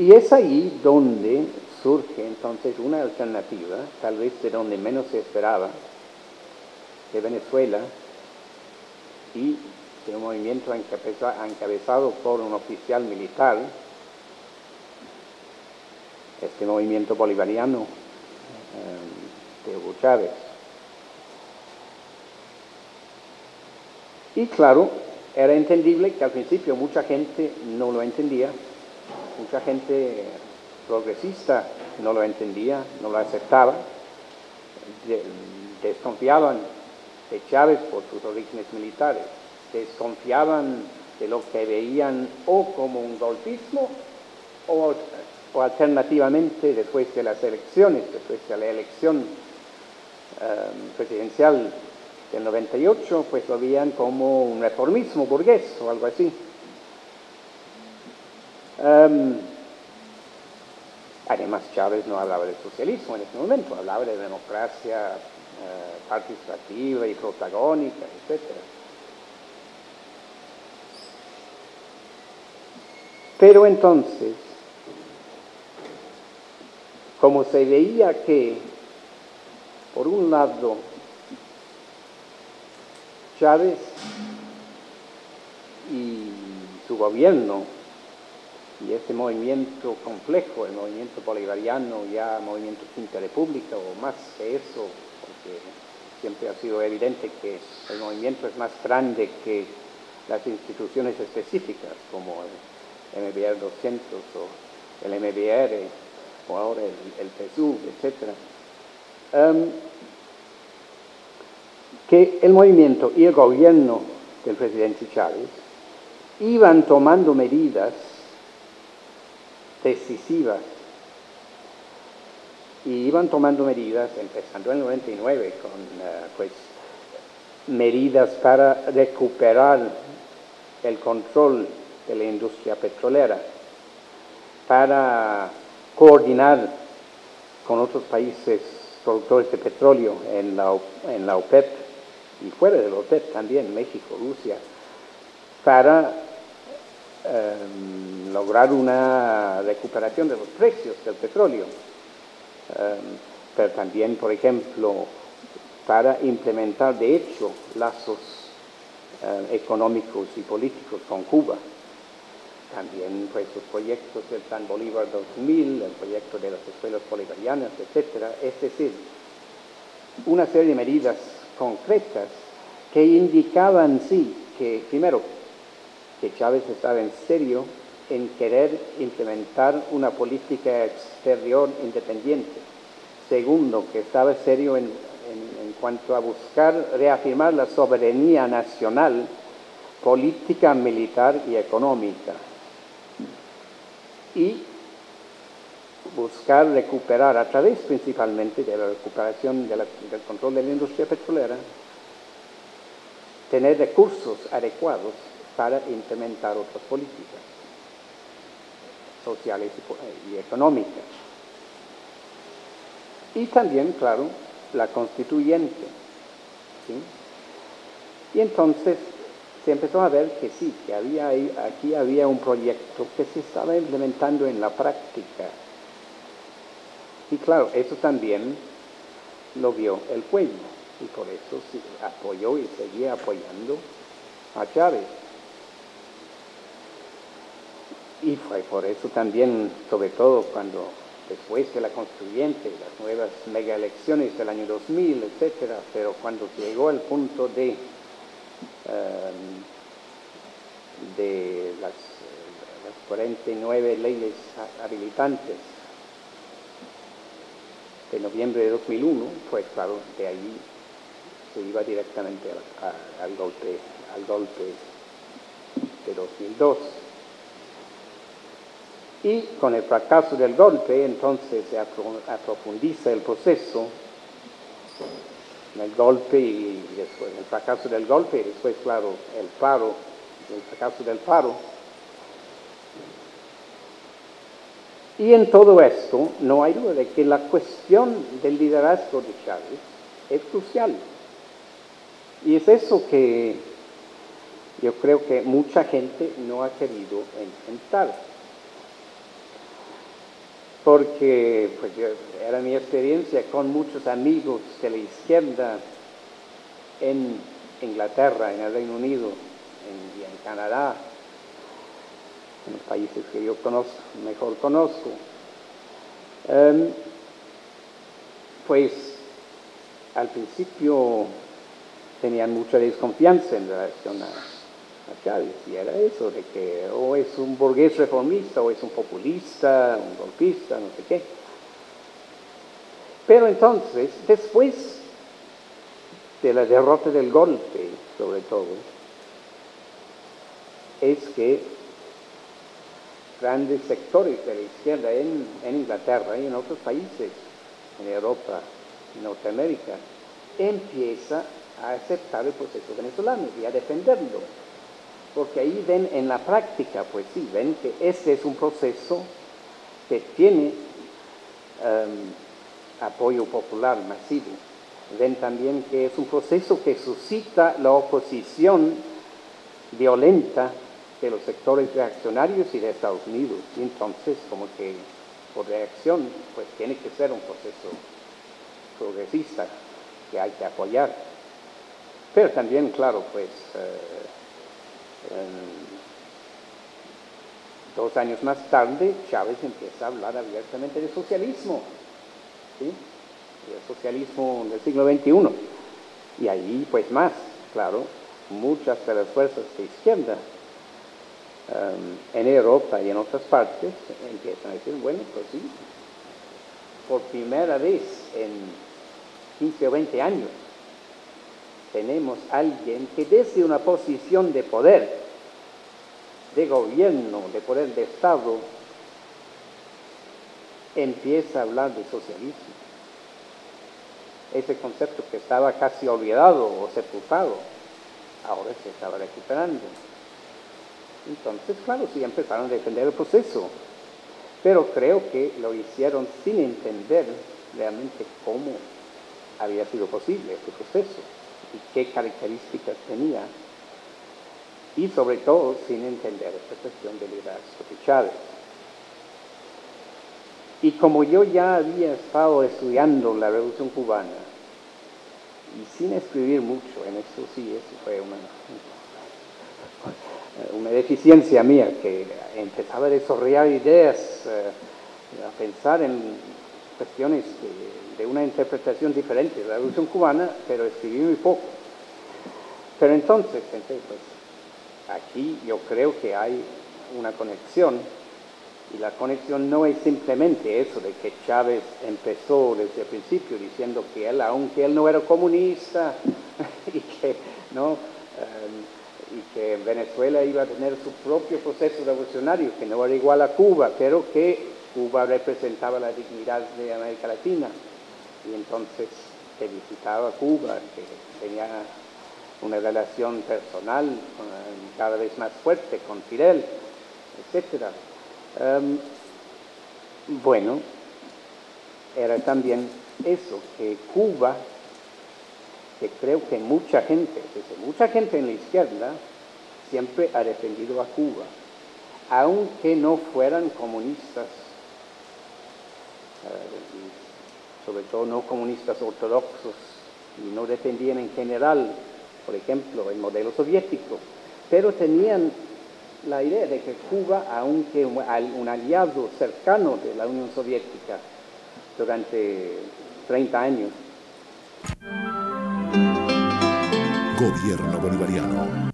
Y es ahí donde surge entonces una alternativa, tal vez de donde menos se esperaba, de Venezuela, y de un movimiento encabezado por un oficial militar, este movimiento bolivariano de Hugo Chávez. Y claro, era entendible que al principio mucha gente no lo entendía, mucha gente progresista no lo entendía, no lo aceptaba, desconfiaban de Chávez por sus orígenes militares, desconfiaban de lo que veían o como un golpismo o alternativamente después de las elecciones, después de la elección presidencial del 98, pues lo veían como un reformismo burgués o algo así. Además, Chávez no hablaba de socialismo en ese momento, hablaba de democracia participativa y protagónica, etc. Pero entonces, como se veía que, por un lado, Chávez y su gobierno y ese movimiento complejo, el movimiento bolivariano, ya movimiento Quinta República o más que eso, porque siempre ha sido evidente que el movimiento es más grande que las instituciones específicas como el MBR 200 o el MBR o ahora el PSUV, etc. Que el movimiento y el gobierno del presidente Chávez iban tomando medidas decisivas y iban tomando medidas, empezando en el 99 con pues, medidas para recuperar el control de la industria petrolera, para coordinar con otros países productores de petróleo en la OPEP y fuera de la OPEP también, México, Rusia, para lograr una recuperación de los precios del petróleo, pero también, por ejemplo, para implementar de hecho lazos económicos y políticos con Cuba. También pues, los proyectos del Plan Bolívar 2000, el proyecto de las escuelas bolivarianas, etc. Es decir, una serie de medidas concretas que indicaban, sí, que primero, que Chávez estaba en serio en querer implementar una política exterior independiente. Segundo, que estaba serio en cuanto a buscar reafirmar la soberanía nacional, política, militar y económica. Y buscar recuperar, a través principalmente de la recuperación del control de la industria petrolera, tener recursos adecuados para implementar otras políticas sociales y económicas. Y también, claro, la constituyente, ¿sí? Y entonces se empezó a ver que sí, que aquí había un proyecto que se estaba implementando en la práctica. Y claro, eso también lo vio el pueblo, y por eso sí, apoyó y seguía apoyando a Chávez. Y fue por eso también, sobre todo cuando después de la constituyente, las nuevas mega elecciones del año 2000, etc., pero cuando llegó el punto de las 49 leyes habilitantes de noviembre de 2001, pues claro, de ahí se iba directamente al golpe de 2002. Y con el fracaso del golpe, entonces se aprofundiza el proceso, el golpe y después el fracaso del golpe, y después, claro, el fracaso del paro. Y en todo esto, no hay duda de que la cuestión del liderazgo de Chávez es crucial. Y es eso que yo creo que mucha gente no ha querido enfrentar. porque pues, era mi experiencia con muchos amigos de la izquierda en Inglaterra, en el Reino Unido y en Canadá, en los países que yo mejor conozco. Pues al principio tenían mucha desconfianza en relación a Chávez, y era eso, de que o es un burgués reformista, o es un populista, un golpista, no sé qué. Pero entonces, después de la derrota del golpe, sobre todo, es que grandes sectores de la izquierda en Inglaterra y en otros países, en Europa y Norteamérica, empieza a aceptar el proceso venezolano y a defenderlo. Porque ahí ven en la práctica, pues sí, ven que este es un proceso que tiene apoyo popular masivo. Ven también que es un proceso que suscita la oposición violenta de los sectores reaccionarios y de Estados Unidos. Y entonces, como que por reacción, pues tiene que ser un proceso progresista que hay que apoyar. Pero también, claro, pues 2 años más tarde, Chávez empieza a hablar abiertamente de socialismo, ¿sí? El socialismo del siglo XXI. Y ahí, pues más, claro, muchas de las fuerzas de izquierda en Europa y en otras partes empiezan a decir, bueno, pues sí, por primera vez en 15 o 20 años tenemos a alguien que desde una posición de poder, de gobierno, de poder de Estado, empieza a hablar de socialismo. Ese concepto que estaba casi olvidado o sepultado, ahora se estaba recuperando. Entonces, claro, sí empezaron a defender el proceso, pero creo que lo hicieron sin entender realmente cómo había sido posible este proceso y qué características tenía, y sobre todo sin entender esta cuestión del liderazgo de Chávez. Y como yo ya había estado estudiando la Revolución Cubana, y sin escribir mucho en eso, sí, eso fue una deficiencia mía, que empezaba a desarrollar ideas, a pensar en cuestiones de una interpretación diferente de la Revolución Cubana, pero escribí muy poco. Pero entonces pensé, pues, aquí yo creo que hay una conexión, y la conexión no es simplemente eso de que Chávez empezó desde el principio diciendo que él, aunque él no era comunista, y que Venezuela iba a tener su propio proceso revolucionario, que no era igual a Cuba, pero que Cuba representaba la dignidad de América Latina, y entonces que visitaba Cuba, que tenía una relación personal cada vez más fuerte con Fidel, etc. Bueno, era también eso, que Cuba, que creo que mucha gente en la izquierda, siempre ha defendido a Cuba, aunque no fueran comunistas, sobre todo no comunistas ortodoxos, y no defendían en general, por ejemplo, el modelo soviético, pero tenían la idea de que Cuba, aunque un aliado cercano de la Unión Soviética durante 30 años. Gobierno bolivariano.